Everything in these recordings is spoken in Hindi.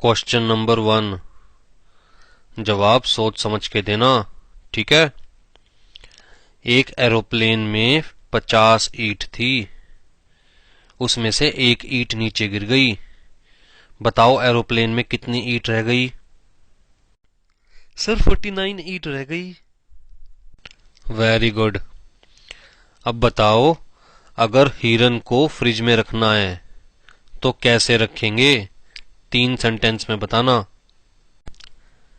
क्वेश्चन नंबर 1 जवाब सोच समझ के देना, ठीक है। एक एरोप्लेन में 50 ईंट थी, उसमें से एक ईंट नीचे गिर गई। बताओ एरोप्लेन में कितनी ईंट रह गई? सर 49 ईंट रह गई। Very good. अब बताओ, अगर हिरन को फ्रिज में रखना है तो कैसे रखेंगे? 3 सेंटेंस में बताना।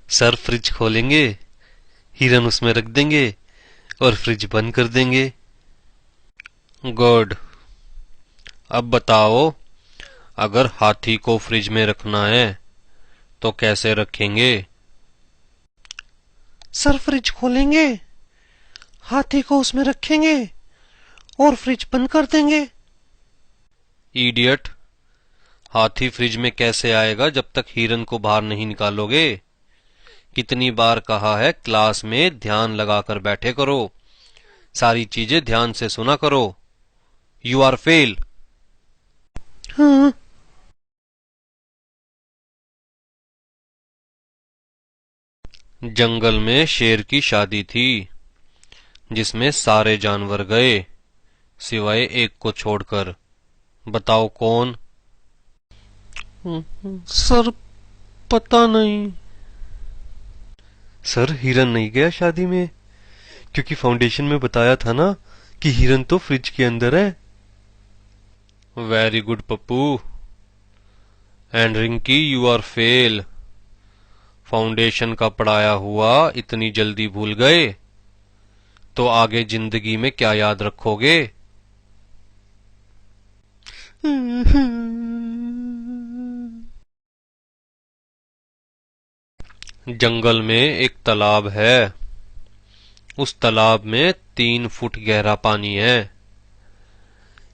सर फ्रिज खोलेंगे, हिरन उसमें रख देंगे और फ्रिज बंद कर देंगे। गुड। अब बताओ, अगर हाथी को फ्रिज में रखना है तो कैसे रखेंगे? सर फ्रिज खोलेंगे, हाथी को उसमें रखेंगे और फ्रिज बंद कर देंगे। इडियट, हाथी फ्रिज में कैसे आएगा जब तक हिरन को बाहर नहीं निकालोगे? कितनी बार कहा है क्लास में ध्यान लगाकर बैठे करो, सारी चीजें ध्यान से सुना करो। You are fail. हाँ। जंगल में शेर की शादी थी जिसमें सारे जानवर गए सिवाय एक को छोड़कर। बताओ कौन? सर पता नहीं। सर हिरन नहीं गया शादी में, क्योंकि फाउंडेशन में बताया था ना कि हिरन तो फ्रिज के अंदर है। Very good Pappu. And Rinki, you are fail. Foundation का पढ़ाया हुआ इतनी जल्दी भूल गए तो आगे जिंदगी में क्या याद रखोगे? जंगल में एक तालाब है, उस तालाब में 3 फुट गहरा पानी है।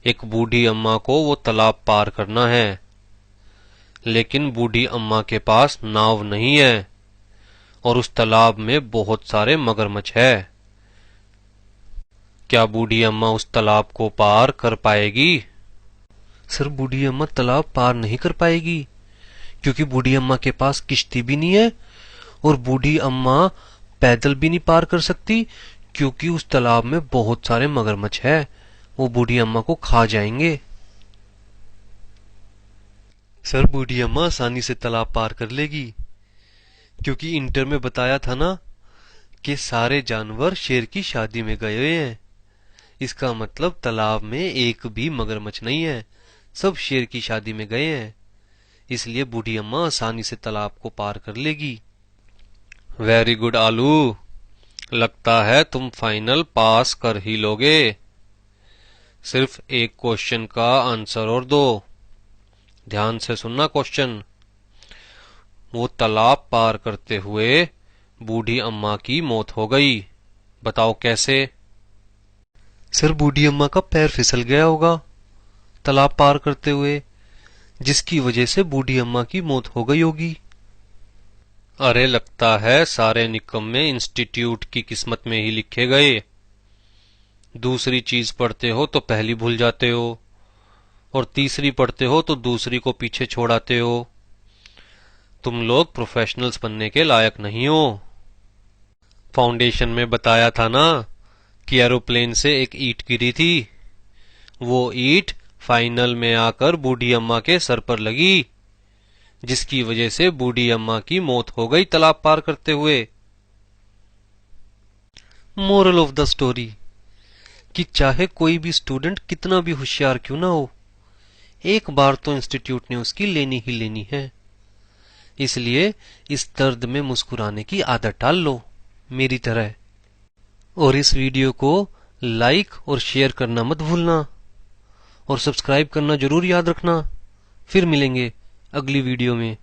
एक बूढ़ी अम्मा को वो तालाब पार करना है, लेकिन बूढ़ी अम्मा के पास नाव नहीं है और उस तालाब में बहुत सारे मगरमच्छ है। क्या बूढ़ी अम्मा उस तालाब को पार कर पाएगी? सर बूढ़ी अम्मा तालाब पार नहीं कर पाएगी, क्योंकि बूढ़ी अम्मा के पास किश्ती भी नहीं है और बूढ़ी अम्मा पैदल भी नहीं पार कर सकती, क्योंकि उस तालाब में बहुत सारे मगरमच्छ है, वो बूढ़ी अम्मा को खा जाएंगे। सर बूढ़ी अम्मा आसानी से तालाब पार कर लेगी, क्योंकि इंटर में बताया था ना कि सारे जानवर शेर की शादी में गए हुए हैं। इसका मतलब तालाब में एक भी मगरमच्छ नहीं है, सब शेर की शादी में गए हैं, इसलिए बूढ़ी अम्मा आसानी से तालाब को पार कर लेगी। वेरी गुड आलू, लगता है तुम फाइनल पास कर ही लोगे। सिर्फ एक क्वेश्चन का आंसर और दो। ध्यान से सुनना क्वेश्चन। वो तालाब पार करते हुए बूढ़ी अम्मा की मौत हो गई, बताओ कैसे? सर बूढ़ी अम्मा का पैर फिसल गया होगा तालाब पार करते हुए, जिसकी वजह से बूढ़ी अम्मा की मौत हो गई होगी। अरे लगता है सारे निकम्मे इंस्टीट्यूट की किस्मत में ही लिखे गए। दूसरी चीज पढ़ते हो तो पहली भूल जाते हो और तीसरी पढ़ते हो तो दूसरी को पीछे छोड़ाते हो। तुम लोग प्रोफेशनल्स बनने के लायक नहीं हो। फाउंडेशन में बताया था ना कि एरोप्लेन से एक ईंट गिरी थी, वो ईंट फाइनल में आकर बूढ़ी अम्मा के सर पर लगी, जिसकी वजह से बूढ़ी अम्मा की मौत हो गई तालाब पार करते हुए। मोरल ऑफ द स्टोरी कि चाहे कोई भी स्टूडेंट कितना भी होशियार क्यों ना हो, एक बार तो इंस्टीट्यूट ने उसकी लेनी ही लेनी है। इसलिए इस दर्द में मुस्कुराने की आदत डाल लो मेरी तरह, और इस वीडियो को लाइक और शेयर करना मत भूलना और सब्सक्राइब करना जरूर याद रखना। फिर मिलेंगे अगली वीडियो में।